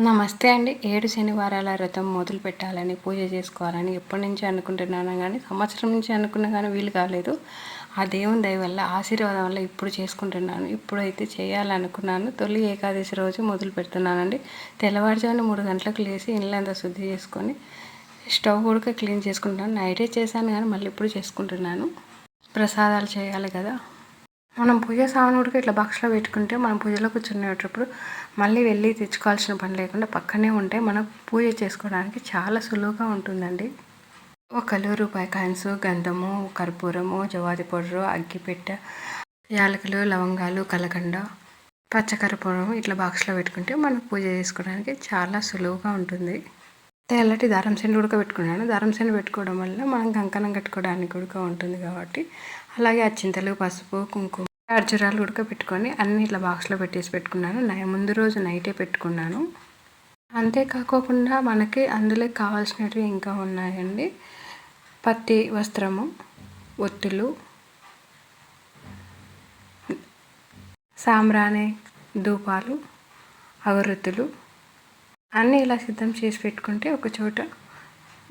నమస్తే అండి. 7 శనివారాల వ్రతం మొదలు పెట్టాలని, పూజ చేసుకోవాలని ఎప్పటి నుంచి అనుకుంటున్నాను కానీ, సంవత్సరం నుంచి అనుకున్నా కానీ వీలు కాలేదు. ఆ దేవుని దయ వల్ల, ఆశీర్వాదం వల్ల ఇప్పుడు చేసుకుంటున్నాను. ఇప్పుడైతే చేయాలనుకున్నాను. తొలి ఏకాదశి రోజు మొదలు పెడుతున్నానండి. తెల్లవారుజామున 3 గంటలకు లేచి ఇల్లంతా శుద్ధి చేసుకొని, స్టవ్ కూడా క్లీన్ చేసుకుంటున్నాను. నైటే చేశాను కానీ మళ్ళీ ఇప్పుడు చేసుకుంటున్నాను. ప్రసాదాలు చేయాలి కదా. మనం పూజ సామాను కూడా ఇట్లా బాక్స్లో పెట్టుకుంటే మనం పూజలో కూర్చునేటప్పుడు మళ్ళీ వెళ్ళి తెచ్చుకోవాల్సిన పని లేకుండా పక్కనే ఉంటే మనం పూజ చేసుకోవడానికి చాలా సులువుగా ఉంటుందండి. ఒకలు రూపాయి కాయిన్స్, గంధము, కర్పూరము, జవాది పౌడరు, అగ్గిపెట్టె, యాలకులు, లవంగాలు, కలకండ, పచ్చకర్పూరం ఇట్లా బాక్స్లో పెట్టుకుంటే మనం పూజ చేసుకోవడానికి చాలా సులువుగా ఉంటుంది. తెల్లటి దారం సెండు ఉడకబెట్టుకున్నాను. దారం సెండు పెట్టుకోవడం వల్ల మనం కంకణం కట్టుకోవడానికి కూడా ఉంటుంది కాబట్టి, అలాగే అచ్చింతలు, పసుపు, కుంకుమ, ఖర్జూరాలు ఉడకబెట్టుకొని అన్నీ ఇట్లా బాక్స్లో పెట్టేసి పెట్టుకున్నాను. ముందు రోజు నైటే పెట్టుకున్నాను. అంతేకాకుండా మనకి అందులో కావాల్సినవి ఇంకా ఉన్నాయండి. పత్తి వస్త్రము, ఒత్తులు, సాంబ్రాణి, ధూపాలు, అగరొత్తులు అన్నీ ఇలా సిద్ధం చేసి పెట్టుకుంటే ఒక చోట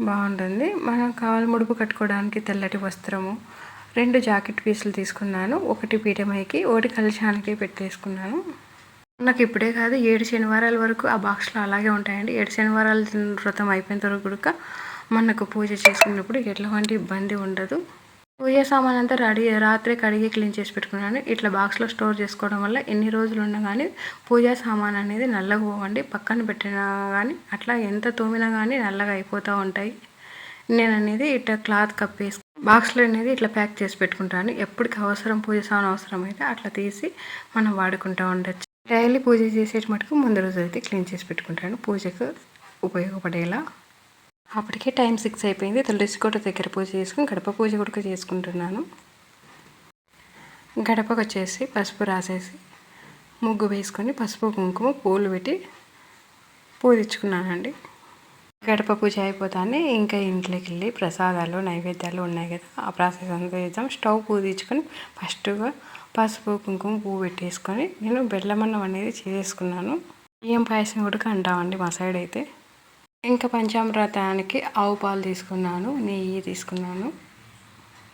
బాగుంటుంది. మనం కావాలి ముడుపు కట్టుకోవడానికి తెల్లటి వస్త్రము, 2 జాకెట్ పీసులు తీసుకున్నాను. ఒకటి పీఠమైకి, ఒకటి కలశానికి పెట్టేసుకున్నాను. నాకు ఇప్పుడే కాదు 7 శనివారాల వరకు ఆ బాక్స్లో అలాగే ఉంటాయండి. 7 శనివారాల వ్రతం అయిపోయిన తర్వాత కూడా మనకు పూజ చేసుకున్నప్పుడు ఎట్లాంటి ఇబ్బంది ఉండదు. పూజ సామాన్ అంతా రాత్రి కడిగి క్లీన్ చేసి పెట్టుకున్నాను. ఇట్లా బాక్స్లో స్టోర్ చేసుకోవడం వల్ల ఎన్ని రోజులు ఉన్నా కానీ పూజా సామాన్ అనేది నల్లగా పోవండి. పక్కన పెట్టినా కానీ అట్లా ఎంత తోమినా కానీ నల్లగా అయిపోతూ ఉంటాయి. నేను అనేది ఇట్లా క్లాత్ కప్పేసి బాక్స్లో అనేది ఇట్లా ప్యాక్ చేసి పెట్టుకుంటాను. ఎప్పటికి అవసరం పూజ సామాన్ అవసరం అయితే అట్లా తీసి మనం వాడుకుంటూ ఉండొచ్చు. డైలీ పూజ చేసే మటుకు ముందు రోజు అయితే క్లీన్ చేసి పెట్టుకుంటాను పూజకు ఉపయోగపడేలా. అప్పటికే టైం 6 అయిపోయింది. తులసి కోట దగ్గర పూజ చేసుకుని గడప పూజ కూడా చేసుకుంటున్నాను. గడపకు వచ్చేసి పసుపు రాసేసి ముగ్గు వేసుకొని పసుపు కుంకుమ పూలు పెట్టి పూజించుకున్నానండి. గడప పూజ అయిపోతానే ఇంకా ఇంట్లోకి వెళ్ళి ప్రసాదాలు నైవేద్యాలు ఉన్నాయి కదా, ఆ ప్రాసెస్ అంతా చేద్దాం. స్టవ్ పూజించుకొని ఫస్ట్గా పసుపు కుంకుమ పువ్వు పెట్టేసుకొని నేను బెల్లమన్నం అనేది చేసుకున్నాను. బియ్యం పాయసం కూడా అంటామండి మా సైడ్ అయితే. ఇంకా పంచామృతానికి ఆవు పాలు తీసుకున్నాను, నెయ్యి తీసుకున్నాను,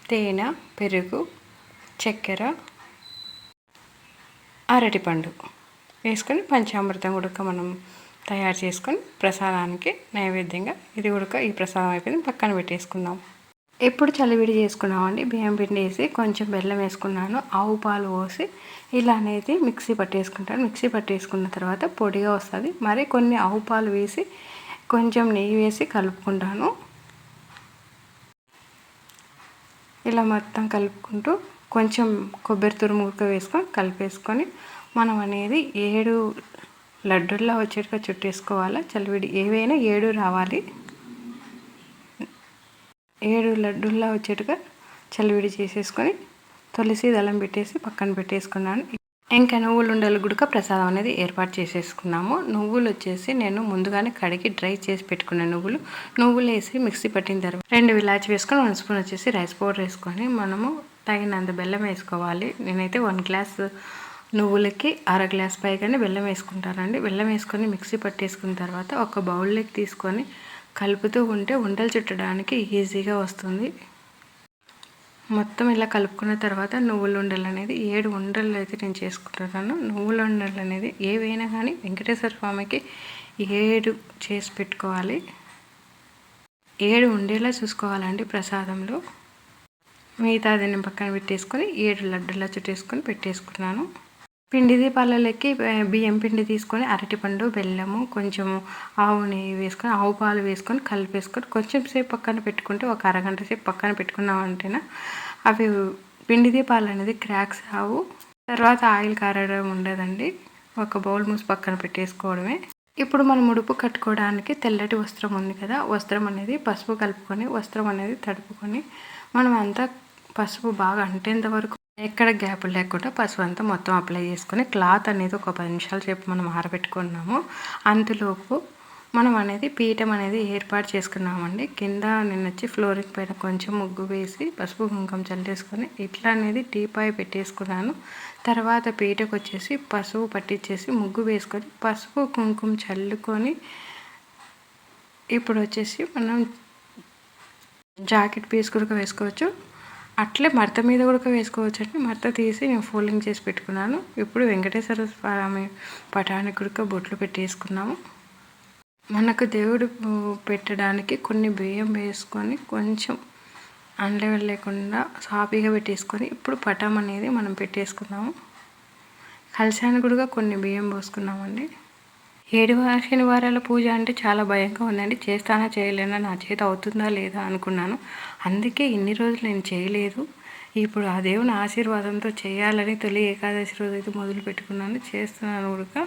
తేనె, పెరుగు, చక్కెర, అరటిపండు వేసుకొని పంచామృతం కూడా మనం తయారు చేసుకొని ప్రసాదానికి నైవేద్యంగా ఇది కూడా ఈ ప్రసాదం అయిపోయింది పక్కన పెట్టేసుకుందాం. ఎప్పుడు చలివిడి చేసుకున్నామండి. బియ్యం పిండి వేసి కొంచెం బెల్లం వేసుకున్నాను, ఆవు పాలు పోసి ఇలా అనేది మిక్సీ పట్టేసుకుంటాను. మిక్సీ పట్టేసుకున్న తర్వాత పొడిగా వస్తుంది. మరి కొన్ని ఆవు పాలు వేసి కొంచెం నెయ్యి వేసి కలుపుకుంటాను. ఇలా మొత్తం కలుపుకుంటూ కొంచెం కొబ్బరి తురుము వేసుకొని కలిపేసుకొని మనం అనేది 7 లడ్డుల్లా వచ్చేట్టుగా చుట్టేసుకోవాలి. చలివిడి ఏవైనా 7 రావాలి. 7 లడ్డుల్లా వచ్చేట్టుగా చలివిడి చేసేసుకొని తులసి దళం పెట్టేసి పక్కన పెట్టేసుకున్నాను. ఇంకా నువ్వులు ఉండలు గుడక ప్రసాదం అనేది ఏర్పాటు చేసేసుకున్నాము. నువ్వులు వచ్చేసి నేను ముందుగానే కడిగి డ్రై చేసి పెట్టుకున్న నువ్వులు వేసి మిక్సీ పట్టిన తర్వాత 2 ఇలాచి వేసుకొని 1 స్పూన్ వచ్చేసి రైస్ పౌడర్ వేసుకొని మనము తగినంత బెల్లం వేసుకోవాలి. నేనైతే 1 గ్లాస్ నువ్వులకి 1/2 గ్లాస్ పైగానే బెల్లం వేసుకుంటానండి. బెల్లం వేసుకొని మిక్సీ పట్టేసుకున్న తర్వాత ఒక బౌల్లోకి తీసుకొని కలుపుతూ ఉంటే ఉండలు చుట్టడానికి ఈజీగా వస్తుంది. మొత్తం ఇలా కలుపుకున్న తర్వాత నువ్వుల ఉండలు అనేది 7 ఉండలు అయితే నేను చేసుకుంటున్నాను. నువ్వుల ఉండలు అనేది ఏవైనా కానీ వెంకటేశ్వర స్వామికి 7 చేసి పెట్టుకోవాలి. 7 ఉండేలా చూసుకోవాలండి ప్రసాదంలో. మిగతాది నేను పక్కన పెట్టేసుకొని 7 లడ్డులా చుట్టేసుకొని పెట్టేసుకున్నాను. పిండి దీపాలలోకి బియ్యం పిండి తీసుకొని అరటిపండు, బెల్లము, కొంచెము ఆవు నెయ్యి వేసుకొని ఆవు పాలు వేసుకొని కలిపేసుకొని కొంచెం సేపు పక్కన పెట్టుకుంటే ఒక అరగంట సేపు పక్కన పెట్టుకున్నామంటేనా అవి పిండి దీపాలు అనేది క్రాక్స్ రావు. తర్వాత ఆయిల్ కారడం ఉండదండి. ఒక బౌల్ మూసి పక్కన పెట్టేసుకోవడమే. ఇప్పుడు మనం ఉడుపు కట్టుకోవడానికి తెల్లటి వస్త్రం ఉంది కదా, వస్త్రం అనేది పసుపు కలుపుకొని వస్త్రం అనేది తడుపుకొని మనం అంతా పసుపు బాగా అంటేంత వరకు ఎక్కడ గ్యాప్ లేకుండా పసుపు అంతా మొత్తం అప్లై చేసుకొని క్లాత్ అనేది ఒక 10 నిమిషాల సేపు మనం ఆరబెట్టుకున్నాము. అంతలోపు మనం అనేది పీఠం అనేది ఏర్పాటు చేసుకున్నామండి. కింద నేను వచ్చి ఫ్లోరింగ్ పైన కొంచెం ముగ్గు వేసి పసుపు కుంకుమ చల్లేసుకొని ఇట్లా అనేది టీపాయ్ పెట్టేసుకున్నాను. తర్వాత పీటకు వచ్చేసి పసుపు పట్టించేసి ముగ్గు వేసుకొని పసుపు కుంకుమ చల్లుకొని ఇప్పుడు వచ్చేసి మనం జాకెట్ పీస్ కూడా వేసుకోవచ్చు. అట్లే మడత మీద కూడా వేసుకోవచ్చు అండి. మడత తీసి నేను ఫోల్డింగ్ చేసి పెట్టుకున్నాను. ఇప్పుడు వెంకటేశ్వర స్వామి పటానికి కూడా బొట్లు పెట్టేసుకున్నాము. మనకు దేవుడు పెట్టడానికి కొన్ని బియ్యం వేసుకొని కొంచెం అన్లెవెల్ లేకుండా సాఫీగా పెట్టేసుకొని ఇప్పుడు పటం అనేది మనం పెట్టేసుకున్నాము. కలశానికి కూడా కొన్ని బియ్యం పోసుకున్నామండి. 7 శనివారాల పూజ అంటే చాలా భయంగా ఉందండి. చేస్తానా చేయలేనా, నా చేత అవుతుందా లేదా అనుకున్నాను. అందుకే ఇన్ని రోజులు నేను చేయలేదు. ఇప్పుడు ఆ దేవుని ఆశీర్వాదంతో చేయాలని తొలి ఏకాదశి రోజు అయితే మొదలు పెట్టుకున్నాను. చేస్తున్నాను కూడా.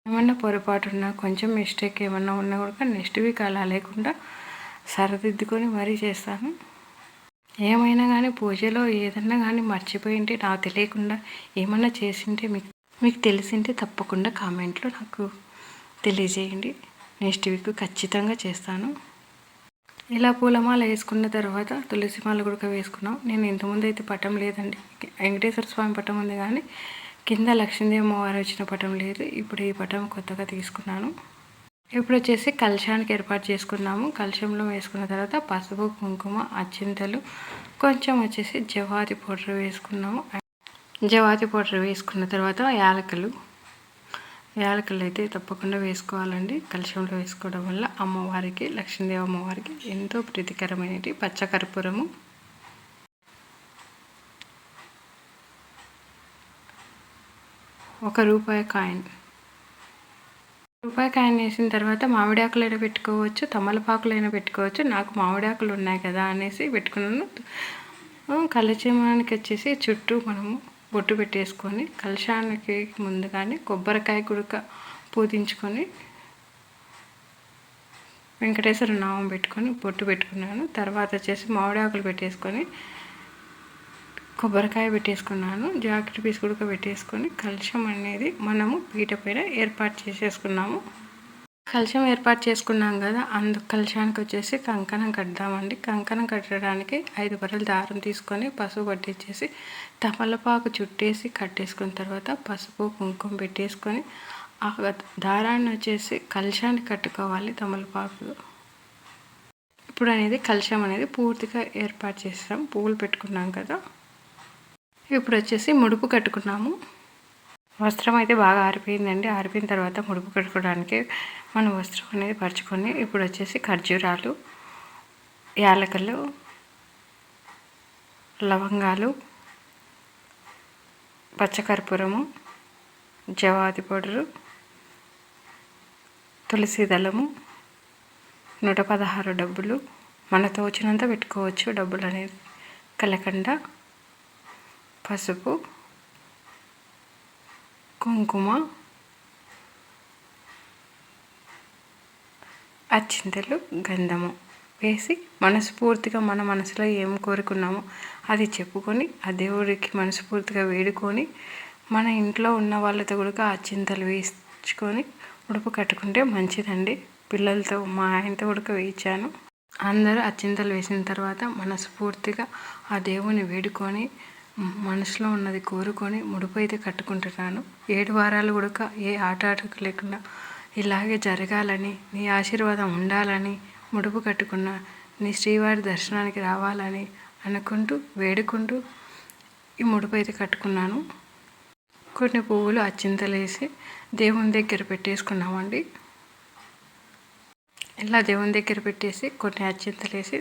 ఏమన్నా పొరపాటు ఉన్నా, కొంచెం మిస్టేక్ ఏమన్నా ఉన్నా కూడా నెక్స్ట్ వీక్ అలా లేకుండా సరిదిద్దుకొని మరీ చేస్తాను. ఏమైనా కానీ పూజలో ఏదన్నా కానీ మర్చిపోయింటే, నాకు తెలియకుండా ఏమన్నా చేసింటే మీకు తెలిసింటే తప్పకుండా కామెంట్లో నాకు తెలియజేయండి. నెక్స్ట్ వీక్ ఖచ్చితంగా చేస్తాను. ఇలా పూలమాల వేసుకున్న తర్వాత తులసి మాల కూడా వేసుకున్నాం. నేను ఇంతకుముందు అయితే పటం లేదండి. వెంకటేశ్వర స్వామి పటం ఉంది కానీ కింద లక్ష్మీదేవి అమ్మవారు వచ్చిన పటం లేదు. ఇప్పుడు ఈ పటం కొత్తగా తీసుకున్నాను. ఇప్పుడు వచ్చేసి కలశానికి ఏర్పాటు చేసుకున్నాము. కలశంలో వేసుకున్న తర్వాత పసుపు కుంకుమ అక్షింతలు కొంచెం వచ్చేసి జవాది పౌడర్ వేసుకున్నాము. జవాది పౌడర్ వేసుకున్న తర్వాత యాలకులు అయితే తప్పకుండా వేసుకోవాలండి. కలశంలో వేసుకోవడం వల్ల అమ్మవారికి, లక్ష్మీదేవి అమ్మవారికి ఎంతో ప్రీతికరమైనది. పచ్చకర్పూరము, ₹1 కాయిన్. రూపాయి కాయిన్ వేసిన తర్వాత మామిడి ఆకులైనా పెట్టుకోవచ్చు, తమలపాకులైనా పెట్టుకోవచ్చు. నాకు మామిడి ఆకులు ఉన్నాయి కదా అనేసి పెట్టుకున్నాను. కలశమానికి వచ్చేసి చుట్టూ మనము బొట్టు పెట్టేసుకొని కలశానికి ముందుగానే కొబ్బరికాయ కుడక పూజించుకొని వెంకటేశ్వర నామం పెట్టుకొని బొట్టు పెట్టుకున్నాను. తర్వాత వచ్చేసి మామిడి ఆకులు పెట్టేసుకొని కొబ్బరికాయ పెట్టేసుకున్నాను. జాకెట్ పీస్ కూడా పెట్టేసుకొని కలశం అనేది మనము పీట పైన ఏర్పాటు చేసేసుకున్నాము. కలశం ఏర్పాటు చేసుకున్నాం కదా, కలశానికి వచ్చేసి కంకణం కడదామండి. కంకణం కట్టడానికి 5 బర్రెల దారం తీసుకొని పసుపు పట్టించేసి తమలపాకు చుట్టేసి కట్టేసుకున్న తర్వాత పసుపు కుంకుమ పెట్టేసుకొని ఆ దారాన్ని వచ్చేసి కలశానికి కట్టుకోవాలి తమలపాకు. ఇప్పుడు అనేది కలశం అనేది పూర్తిగా ఏర్పాటు చేసాం. పువ్వులు పెట్టుకున్నాం కదా. ఇప్పుడు వచ్చేసి ముడుపు కట్టుకున్నాము. వస్త్రం అయితే బాగా ఆరిపోయిందండి. ఆరిపోయిన తర్వాత ముడుపు కట్టుకోవడానికి మనం వస్త్రం అనేది పరుచుకొని ఇప్పుడు వచ్చేసి ఖర్జూరాలు, యాలకులు, లవంగాలు, పచ్చకర్పూరము, జవాది పౌడరు, తులసి దళము, 116 డబ్బులు, మనతో వచ్చినంత పెట్టుకోవచ్చు డబ్బులు అనేది, కలకండ, పసుపు, కుంకుమ, అక్షింతలు, గంధము వేసి మనస్ఫూర్తిగా మన మనసులో ఏం కోరుకున్నామో అది చెప్పుకొని ఆ దేవుడికి మనస్ఫూర్తిగా వేడుకొని మన ఇంట్లో ఉన్న వాళ్ళతో కూడా అక్షింతలు వేయించుకొని ఉడుపు కట్టుకుంటే మంచిదండి. పిల్లలతో మా ఆయనతో కూడా వేయించాను. అందరూ అక్షింతలు వేసిన తర్వాత మనస్ఫూర్తిగా ఆ దేవుని వేడుకొని మనసులో ఉన్నది కోరుకొని ముడుపు అయితే కట్టుకుంటున్నాను. 7 వారాలు కూడా ఏ ఆటకు లేకుండా ఇలాగే జరగాలని, నీ ఆశీర్వాదం ఉండాలని ముడుపు కట్టుకున్న, నీ శ్రీవారి దర్శనానికి రావాలని అనుకుంటూ వేడుకుంటూ ఈ ముడుపు అయితే కట్టుకున్నాను. కొన్ని పువ్వులు అక్షింతలు వేసి దేవుని దగ్గర పెట్టేసుకున్నామండి. ఇలా దేవుని దగ్గర పెట్టేసి కొన్ని అక్షింతలు వేసి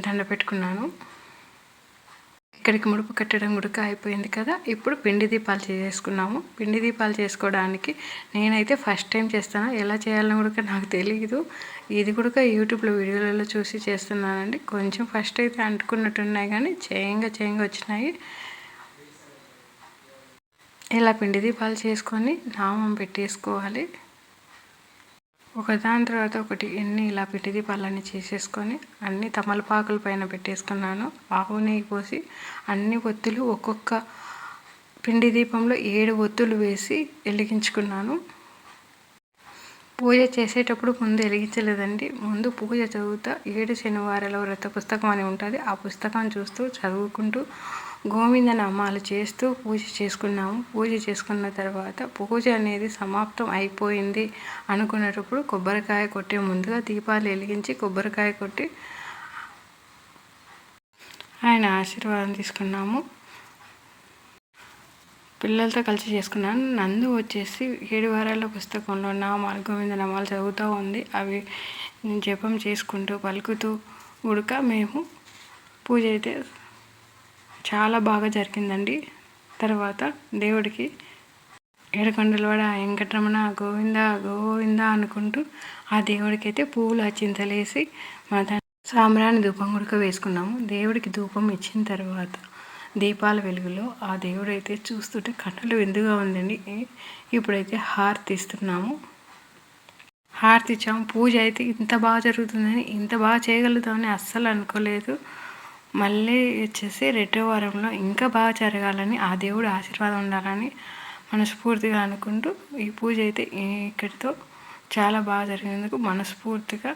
దండ పెట్టుకున్నాను. ఇక్కడికి ముడుపు కట్టడం కూడా అయిపోయింది కదా. ఇప్పుడు పిండి దీపాలు చేసుకున్నాము. పిండి దీపాలు చేసుకోవడానికి నేనైతే ఫస్ట్ టైం చేస్తాను. ఎలా చేయాలని కూడా నాకు తెలియదు. ఇది కూడా యూట్యూబ్లో వీడియోలలో చూసి చేస్తున్నానండి. కొంచెం ఫస్ట్ అయితే అంటుకున్నట్టున్నాయి కానీ చేయంగా వచ్చినాయి. ఇలా పిండి దీపాలు చేసుకొని నామం పెట్టేసుకోవాలి. ఒకదాని తర్వాత ఒకటి ఇలా పిండి దీపాలన్నీ చేసేసుకొని అన్ని తమలపాకుల పైన పెట్టేసుకున్నాను. ఆవు నెయ్యి పోసి అన్ని ఒత్తులు ఒక్కొక్క పిండి దీపంలో 7 ఒత్తులు వేసి వెలిగించుకున్నాను. పూజ చేసేటప్పుడు ముందు వెలిగించలేదండి. ముందు పూజ చదువుతా 7 శనివారాల వ్రత పుస్తకం అని ఉంటుంది. ఆ పుస్తకం చూస్తూ చదువుకుంటూ గోవింద నామాలు చేస్తూ పూజ చేసుకున్నాము. పూజ చేసుకున్న తర్వాత పూజ అనేది సమాప్తం అయిపోయింది అనుకునేటప్పుడు కొబ్బరికాయ కొట్టే ముందుగా దీపాలు వెలిగించి కొబ్బరికాయ కొట్టి ఆయన ఆశీర్వాదం తీసుకున్నాము. పిల్లలతో కలిసి చేసుకున్నాను. నందు వచ్చేసి 7 వారాల పుస్తకంలో నామాలు గోవింద నామాలు చదువుతూ ఉంది. అవి జపం చేసుకుంటూ పలుకుతూ ఉడక మేము పూజ అయితే చాలా బాగా జరిగిందండి. తర్వాత దేవుడికి ఏడుకొండలవాడ వెంకటరమణ గోవింద గోవింద అనుకుంటూ ఆ దేవుడికి అయితే పువ్వులు అచింతలేసి సాంబ్రాణి ధూపం కూడా వేసుకున్నాము. దేవుడికి ధూపం ఇచ్చిన తర్వాత దీపాల వెలుగులో ఆ దేవుడైతే చూస్తుంటే కన్నులు విందుగా ఉందండి. ఇప్పుడైతే హారతి ఇస్తున్నాము. హారతి ఇచ్చాము. పూజ అయితే ఇంత బాగా జరుగుతుందని, ఇంత బాగా చేయగలుగుతామని అస్సలు అనుకోలేదు. మళ్ళీ వచ్చేసి 2వ వారంలో ఇంకా బాగా జరగాలని, ఆ దేవుడు ఆశీర్వాదం ఉండాలని మనస్ఫూర్తిగా అనుకుంటూ ఈ పూజ అయితే ఇక్కడితో చాలా బాగా జరిగినందుకు మనస్ఫూర్తిగా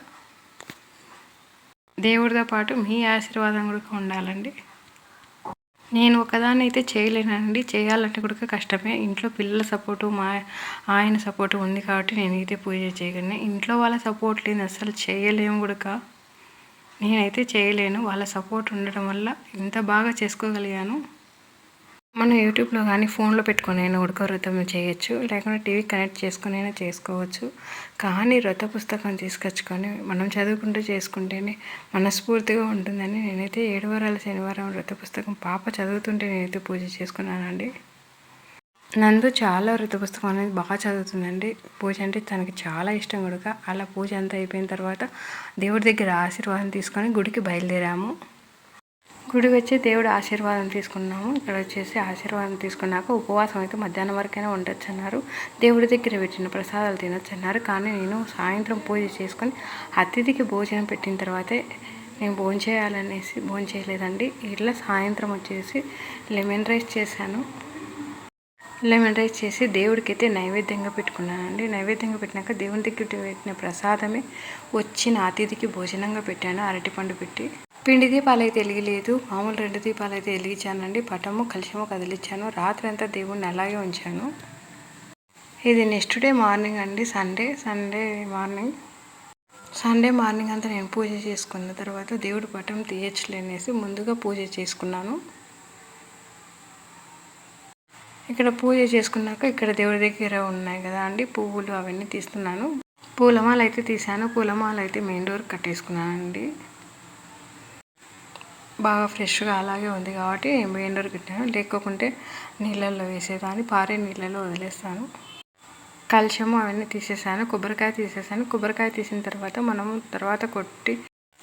దేవుడితో పాటు మీ ఆశీర్వాదం కూడా ఉండాలండి. నేను ఒకదాన్ని అయితే చేయలేనండి. చేయాలంటే కూడా కష్టమే. ఇంట్లో పిల్లల సపోర్టు ఆయన సపోర్టు ఉంది కాబట్టి నేనైతే పూజ చేయగలను. ఇంట్లో వాళ్ళ సపోర్ట్ లేని అసలు చేయలేము కూడా. నేనైతే చేయలేను. వాళ్ళ సపోర్ట్ ఉండడం వల్ల ఇంత బాగా చేసుకోగలిగాను. మనం యూట్యూబ్లో కానీ ఫోన్లో పెట్టుకొని అయినా ఉడక వ్రతం చేయొచ్చు, లేకుంటే టీవీ కనెక్ట్ చేసుకొని అయినా చేసుకోవచ్చు. కానీ వ్రత పుస్తకం తీసుకొచ్చుకొని మనం చదువుకుంటూ చేసుకుంటేనే మనస్ఫూర్తిగా ఉంటుందని నేనైతే 7 వారాల శనివారం వ్రత పుస్తకం పాప చదువుతుంటే నేనైతే పూజ చేసుకున్నానండి. నందు చాలా వ్రత పుస్తకం అనేది బాగా చదువుతుందండి. పూజ అంటే తనకి చాలా ఇష్టం కూడా. అలా పూజ అంతా అయిపోయిన తర్వాత దేవుడి దగ్గర ఆశీర్వాదం తీసుకొని గుడికి బయలుదేరాము. గుడికి వచ్చి దేవుడు ఆశీర్వాదం తీసుకున్నాము. ఇక్కడ వచ్చేసి ఆశీర్వాదం తీసుకున్నాక ఉపవాసం అయితే మధ్యాహ్నం వరకైనా ఉండొచ్చు అన్నారు. దేవుడి దగ్గర పెట్టిన ప్రసాదాలు తినొచ్చు అన్నారు. కానీ నేను సాయంత్రం పూజ చేసుకొని అతిథికి భోజనం పెట్టిన తర్వాతే నేను భోజనం చేయాలనేసి భోజనం చేయలేదండి. ఇట్లా సాయంత్రం వచ్చేసి లెమన్ రైస్ చేశాను. లెమన్ రైస్ చేసి దేవుడికి అయితే నైవేద్యంగా పెట్టుకున్నానండి. నైవేద్యంగా పెట్టినాక దేవుని దగ్గర పెట్టిన ప్రసాదమే వచ్చిన అతిథికి భోజనంగా పెట్టాను. అరటిపండు పెట్టి పిండి దీపాలు అయితే వెలిగలేదు. మామూలు 2 దీపాలు అయితే వెలిగించానండి. పటము కలశము కదిలించాను. రాత్రి అంతా దేవుడిని అలాగే ఉంచాను. ఇది నెక్స్ట్ డే మార్నింగ్ అండి. సండే మార్నింగ్ అంతా నేను పూజ చేసుకున్న తర్వాత దేవుడి పటం తీయచ్చులేనేసి ముందుగా పూజ చేసుకున్నాను. ఇక్కడ పూజ చేసుకున్నాక ఇక్కడ దేవుడి దగ్గర ఉన్నాయి కదా అండి పువ్వులు, అవన్నీ తీస్తున్నాను. పూలమాల అయితే తీసాను. పూలమాల అయితే మెయిన్ డోర్ కట్టేసుకున్నానండి. బాగా ఫ్రెష్గా అలాగే ఉంది కాబట్టి మెయిన్ డోర్ కట్టాను. లేకపోతే నీళ్ళల్లో వేసేదాన్ని, పారే నీళ్ళలో వదిలేస్తాను. కలశము అవన్నీ తీసేసాను. కొబ్బరికాయ తీసేసాను. కొబ్బరికాయ తీసిన తర్వాత మనం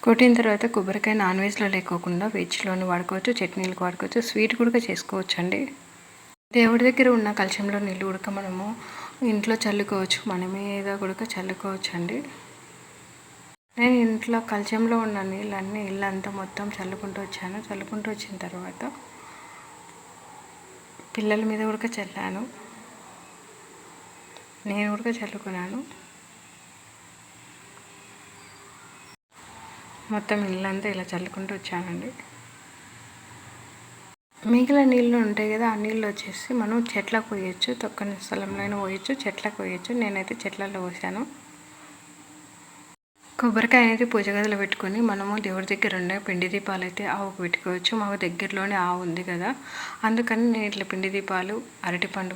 కొట్టిన తర్వాత కొబ్బరికాయ నాన్ వెజ్లో లేకోకుండా వెజ్లోని వాడుకోవచ్చు, చట్నీలకు వాడుకోవచ్చు, స్వీట్ కూడా చేసుకోవచ్చు అండి. దేవుడి దగ్గర ఉన్న కలశంలో నీళ్ళు ఉడక మనము ఇంట్లో చల్లుకోవచ్చు, మన మీద కూడా చల్లుకోవచ్చు అండి. నేను ఇంట్లో కలశంలో ఉన్న నీళ్ళన్నీ ఇల్లంతా మొత్తం చల్లుకుంటూ వచ్చాను. చల్లుకుంటూ వచ్చిన తర్వాత పిల్లల మీద కూడా చల్లాను, నేను కూడా చల్లుకున్నాను. మొత్తం ఇల్లంతా ఇలా చల్లుకుంటూ వచ్చానండి. మిగిలిన నీళ్ళు ఉంటాయి కదా, ఆ నీళ్ళు వచ్చేసి మనం చెట్లకు పోయొచ్చు, తొక్కని స్థలంలో పోయొచ్చు, చెట్లకు పోయొచ్చు. నేనైతే చెట్లలో పోసాను. కొబ్బరికాయ అనేది పూజ గదిలో పెట్టుకొని మనము దేవుడి దగ్గర ఉండే పిండి దీపాలు అయితే ఆవుకు పెట్టుకోవచ్చు. మాకు దగ్గరలోనే ఆవు ఉంది కదా, అందుకని నేను ఇట్లా పిండి దీపాలు అరటిపండ్లు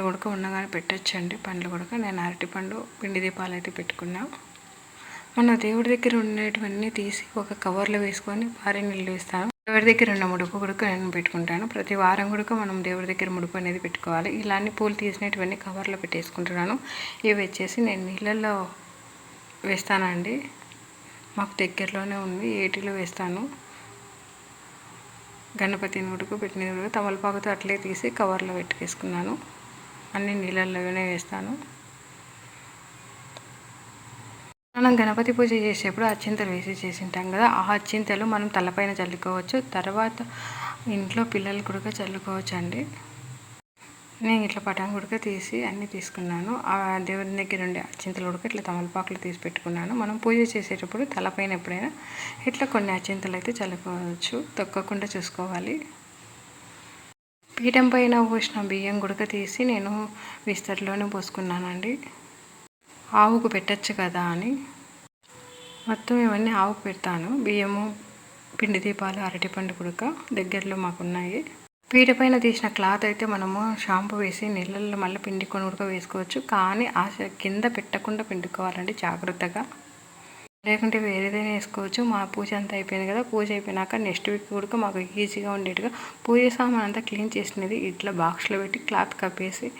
కూడా ఉన్నగానే పెట్టచ్చండి. పండ్లు కూడా నేను అరటిపండు పిండి దీపాలు అయితే పెట్టుకున్నా. మన దేవుడి దగ్గర ఉండేటివన్నీ తీసి ఒక కవర్లో వేసుకొని పారే నీళ్ళు వేస్తాను. దేవుడి దగ్గర ఉన్న ముడుపు కూడా నేను పెట్టుకుంటాను. ప్రతి వారం కూడా మనం దేవుడి దగ్గర ముడుపు అనేది పెట్టుకోవాలి. ఇలాంటి పూలు తీసినటువన్నీ కవర్లో పెట్టేసుకుంటున్నాను. ఇవి వచ్చేసి నేను నీళ్ళల్లో వేస్తానండి. మాకు దగ్గరలోనే ఉంది, ఏటిలో వేస్తాను. గణపతిని ఉడుకు పెట్టిన తమలపాకుతో అట్లే తీసి కవర్లో పెట్టుకేసుకున్నాను. అన్ని నీళ్ళల్లోనే వేస్తాను. మనం గణపతి పూజ చేసేప్పుడు అక్షింతలు వేసి చేసింటాం కదా, ఆ అక్షింతలు మనం తలపైన చల్లుకోవచ్చు. తర్వాత ఇంట్లో పిల్లలు కూడా చల్లుకోవచ్చు అండి. నేను ఇట్లా పటాన్ గుడక తీసి అన్నీ తీసుకున్నాను. ఆ దేవుని దగ్గర ఉండే అక్షింతలు ఉడక ఇట్లా తమలపాకులు తీసి పెట్టుకున్నాను. మనం పూజ చేసేటప్పుడు తలపైన ఎప్పుడైనా ఇట్లా కొన్ని అక్షింతలు అయితే చల్లుకోవచ్చు, తొక్కకుండా చూసుకోవాలి. పీఠం పైన పోసిన బియ్యం గుడక తీసి నేను విస్తరిలోనే పోసుకున్నానండి. ఆవుకు పెట్టచ్చు కదా అని మొత్తం ఇవన్నీ ఆవుకు పెడతాను. బియ్యము, పిండి దీపాలు, అరటిపండు గుడక దగ్గరలో మాకున్నాయి. పీట పైన తీసిన క్లాత్ అయితే మనము షాంపూ వేసి నీళ్ళల్లో మళ్ళీ పిండుకొని ఉడక వేసుకోవచ్చు. కానీ ఆ కింద పెట్టకుండా పిండుకోవాలండి జాగ్రత్తగా, లేకుంటే వేరేదైనా వేసుకోవచ్చు. మా పూజ అంతా అయిపోయింది కదా, పూజ అయిపోయినాక నెక్స్ట్ వీక్ కూడా మాకు ఈజీగా ఉండేట్టుగా పూజ సామాన్ అంతా క్లీన్ చేసినది ఇట్లా బాక్స్లో పెట్టి క్లాత్ కప్పేసి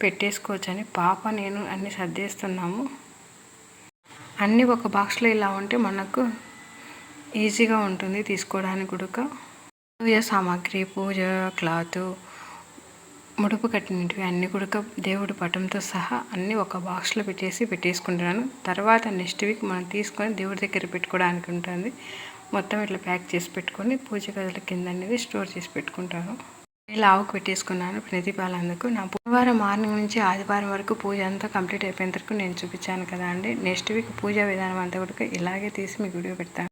పెట్టేసుకోవచ్చు అని పాప నేను అన్నీ సర్దేస్తున్నాము. అన్నీ ఒక బాక్స్లో ఇలా ఉంటే మనకు ఈజీగా ఉంటుంది తీసుకోవడానికి కూడా. పూజ సామాగ్రి, పూజ క్లాత్, ముడుపు కట్టినవి అన్నీ కూడా దేవుడి పటంతో సహా అన్నీ ఒక బాక్స్లో పెట్టేసుకుంటున్నాను. తర్వాత నెక్స్ట్ వీక్ మనం తీసుకొని దేవుడి దగ్గర పెట్టుకోవడానికి ఉంటుంది. మొత్తం ఇట్లా ప్యాక్ చేసి పెట్టుకొని పూజ గదుల కింద అనేది స్టోర్ చేసి పెట్టుకుంటాను. ఇలా ఆవుకు పెట్టేసుకున్నాను ప్రతిపాలందుకు. నా బుధవారం మార్నింగ్ నుంచి ఆదివారం వరకు పూజ అంతా కంప్లీట్ అయిపోయిన వరకు నేను చూపించాను కదా అండి. నెక్స్ట్ వీక్ పూజా విధానం అంతా కూడా ఇలాగే తీసి మీకు వీడియో పెడతాను.